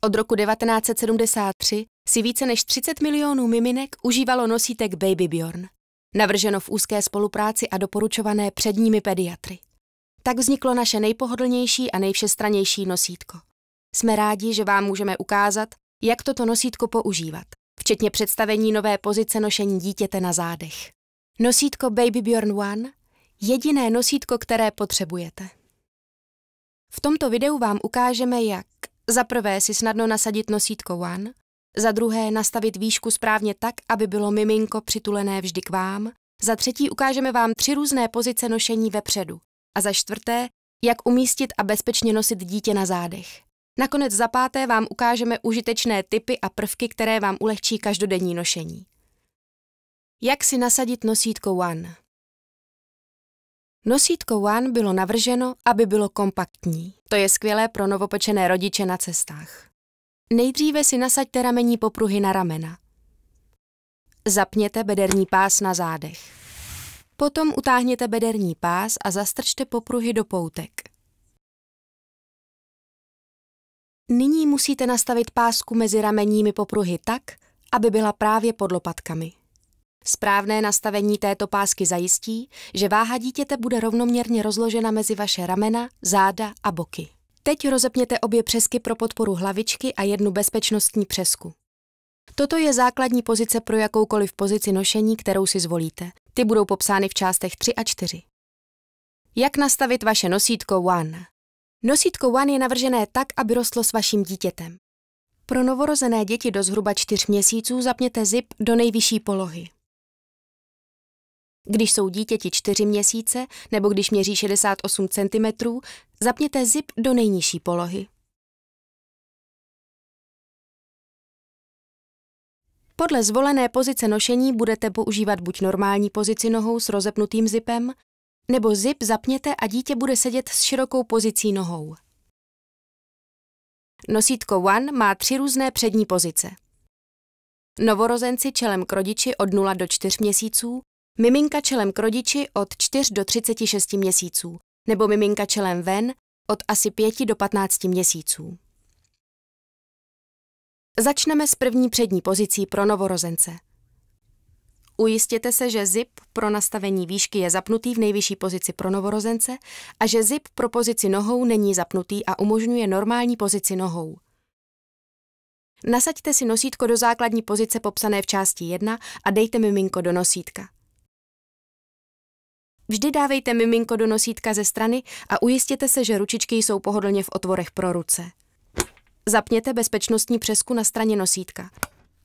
Od roku 1973 si více než 30 milionů miminek užívalo nosítek Baby Bjorn. Navrženo v úzké spolupráci a doporučované předními pediatry. Tak vzniklo naše nejpohodlnější a nejvšestrannější nosítko. Jsme rádi, že vám můžeme ukázat, jak toto nosítko používat, včetně představení nové pozice nošení dítěte na zádech. Nosítko Baby Bjorn One, jediné nosítko, které potřebujete. V tomto videu vám ukážeme, jak za prvé si snadno nasadit nosítko One, za druhé nastavit výšku správně tak, aby bylo miminko přitulené vždy k vám, za třetí ukážeme vám 3 různé pozice nošení vepředu a za čtvrté, jak umístit a bezpečně nosit dítě na zádech. Nakonec za páté vám ukážeme užitečné tipy a prvky, které vám ulehčí každodenní nošení. Jak si nasadit nosítko One? Nosítko One bylo navrženo, aby bylo kompaktní. To je skvělé pro novopečené rodiče na cestách. Nejdříve si nasaďte ramení popruhy na ramena. Zapněte bederní pás na zádech. Potom utáhněte bederní pás a zastrčte popruhy do poutek. Nyní musíte nastavit pásku mezi ramenními popruhy tak, aby byla právě pod lopatkami. Správné nastavení této pásky zajistí, že váha dítěte bude rovnoměrně rozložena mezi vaše ramena, záda a boky. Teď rozepněte obě přesky pro podporu hlavičky a jednu bezpečnostní přesku. Toto je základní pozice pro jakoukoliv pozici nošení, kterou si zvolíte. Ty budou popsány v částech 3 a 4. Jak nastavit vaše nosítko One? Nosítko One je navržené tak, aby rostlo s vaším dítětem. Pro novorozené děti do zhruba 4 měsíců zapněte zip do nejvyšší polohy. Když jsou dítěti 4 měsíce nebo když měří 68 cm, zapněte zip do nejnižší polohy. Podle zvolené pozice nošení budete používat buď normální pozici nohou s rozepnutým zipem, nebo zip zapněte a dítě bude sedět s širokou pozicí nohou. Nosítko One má 3 různé přední pozice. Novorozenci čelem k rodiči od 0 do 4 měsíců, miminka čelem k rodiči od 4 do 36 měsíců, nebo miminka čelem ven od asi 5 do 15 měsíců. Začneme s první přední pozicí pro novorozence. Ujistěte se, že zip pro nastavení výšky je zapnutý v nejvyšší pozici pro novorozence a že zip pro pozici nohou není zapnutý a umožňuje normální pozici nohou. Nasaďte si nosítko do základní pozice popsané v části 1 a dejte miminko do nosítka. Vždy dávejte miminko do nosítka ze strany a ujistěte se, že ručičky jsou pohodlně v otvorech pro ruce. Zapněte bezpečnostní přesku na straně nosítka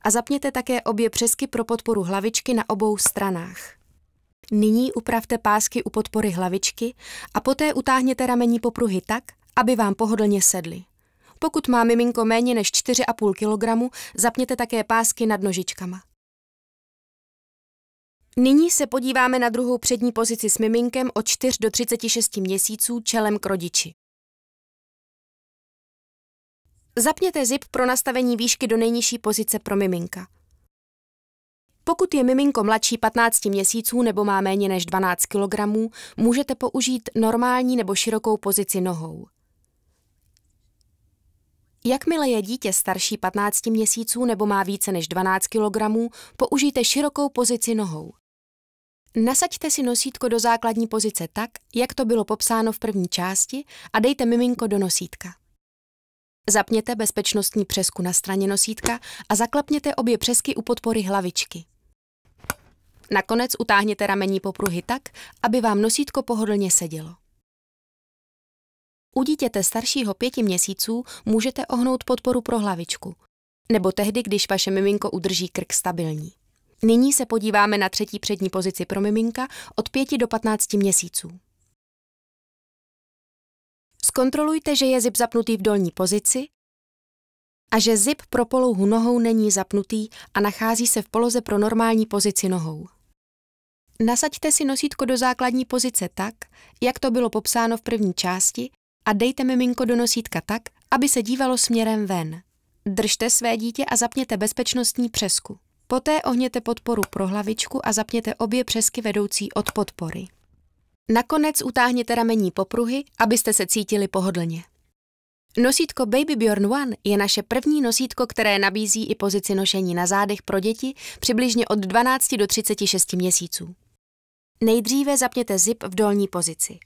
a zapněte také obě přesky pro podporu hlavičky na obou stranách. Nyní upravte pásky u podpory hlavičky a poté utáhněte ramení popruhy tak, aby vám pohodlně sedly. Pokud má miminko méně než 4,5 kg, zapněte také pásky nad nožičkama. Nyní se podíváme na druhou přední pozici s miminkem od 4 do 36 měsíců čelem k rodiči. Zapněte zip pro nastavení výšky do nejnižší pozice pro miminka. Pokud je miminko mladší 15 měsíců nebo má méně než 12 kg, můžete použít normální nebo širokou pozici nohou. Jakmile je dítě starší 15 měsíců nebo má více než 12 kg, použijte širokou pozici nohou. Nasaďte si nosítko do základní pozice tak, jak to bylo popsáno v první části a dejte miminko do nosítka. Zapněte bezpečnostní přesku na straně nosítka a zaklepněte obě přesky u podpory hlavičky. Nakonec utáhněte ramení popruhy tak, aby vám nosítko pohodlně sedělo. U dítěte staršího 5 měsíců můžete ohnout podporu pro hlavičku, nebo tehdy, když vaše miminko udrží krk stabilní. Nyní se podíváme na třetí přední pozici pro miminka od 5 do 15 měsíců. Zkontrolujte, že je zip zapnutý v dolní pozici a že zip pro polouhu nohou není zapnutý a nachází se v poloze pro normální pozici nohou. Nasaďte si nosítko do základní pozice tak, jak to bylo popsáno v první části a dejte miminko do nosítka tak, aby se dívalo směrem ven. Držte své dítě a zapněte bezpečnostní přesku. Poté ohněte podporu pro hlavičku a zapněte obě přesky vedoucí od podpory. Nakonec utáhněte ramení popruhy, abyste se cítili pohodlně. Nosítko Baby Bjorn One je naše první nosítko, které nabízí i pozici nošení na zádech pro děti přibližně od 12 do 36 měsíců. Nejdříve zapněte zip v dolní pozici.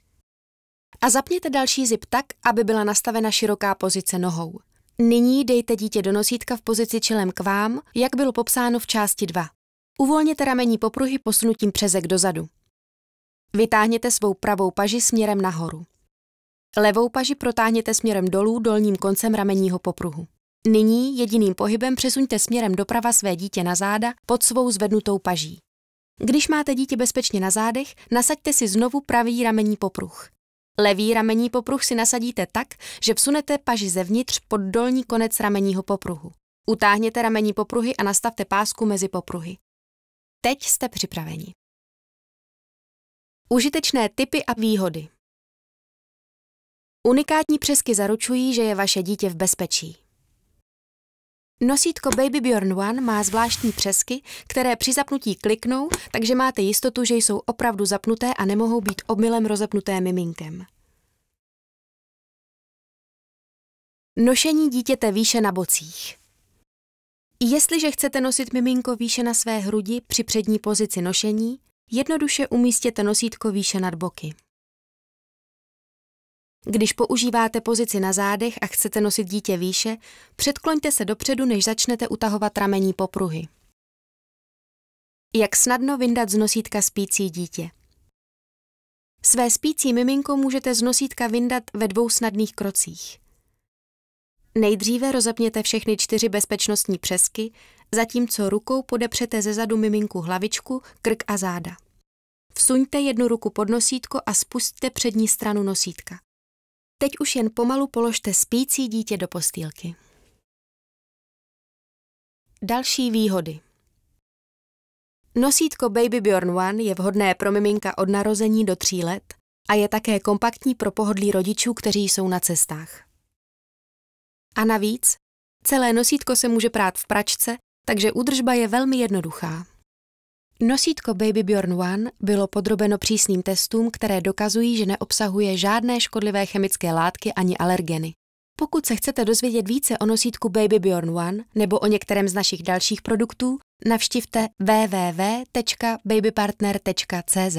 A zapněte další zip tak, aby byla nastavena široká pozice nohou. Nyní dejte dítě do nosítka v pozici čelem k vám, jak bylo popsáno v části 2. Uvolněte ramení popruhy posunutím přezek dozadu. Vytáhněte svou pravou paži směrem nahoru. Levou paži protáhněte směrem dolů dolním koncem ramenního popruhu. Nyní jediným pohybem přesuňte směrem doprava své dítě na záda pod svou zvednutou paží. Když máte dítě bezpečně na zádech, nasaďte si znovu pravý ramenní popruh. Levý ramenní popruh si nasadíte tak, že vsunete paži zevnitř pod dolní konec ramenního popruhu. Utáhněte ramení popruhy a nastavte pásku mezi popruhy. Teď jste připraveni. Užitečné tipy a výhody. Unikátní přesky zaručují, že je vaše dítě v bezpečí. Nosítko Baby Bjorn One má zvláštní přesky, které při zapnutí kliknou, takže máte jistotu, že jsou opravdu zapnuté a nemohou být omylem rozepnuté miminkem. Nošení dítěte výše na bocích. Jestliže chcete nosit miminko výše na své hrudi při přední pozici nošení, jednoduše umístěte nosítko výše nad boky. Když používáte pozici na zádech a chcete nosit dítě výše, předkloňte se dopředu, než začnete utahovat ramení popruhy. Jak snadno vyndat z nosítka spící dítě. Své spící miminko můžete z nosítka vyndat ve 2 snadných krocích. Nejdříve rozepněte všechny 4 bezpečnostní přesky, zatímco rukou podepřete zezadu miminku hlavičku, krk a záda. Vsuňte jednu ruku pod nosítko a spusťte přední stranu nosítka. Teď už jen pomalu položte spící dítě do postýlky. Další výhody. Nosítko Baby Bjorn One je vhodné pro miminka od narození do 3 let a je také kompaktní pro pohodlí rodičů, kteří jsou na cestách. A navíc, celé nosítko se může prát v pračce, takže údržba je velmi jednoduchá. Nosítko Baby Bjorn One bylo podrobeno přísným testům, které dokazují, že neobsahuje žádné škodlivé chemické látky ani alergeny. Pokud se chcete dozvědět více o nosítku Baby Bjorn One nebo o některém z našich dalších produktů, navštivte www.babypartner.cz.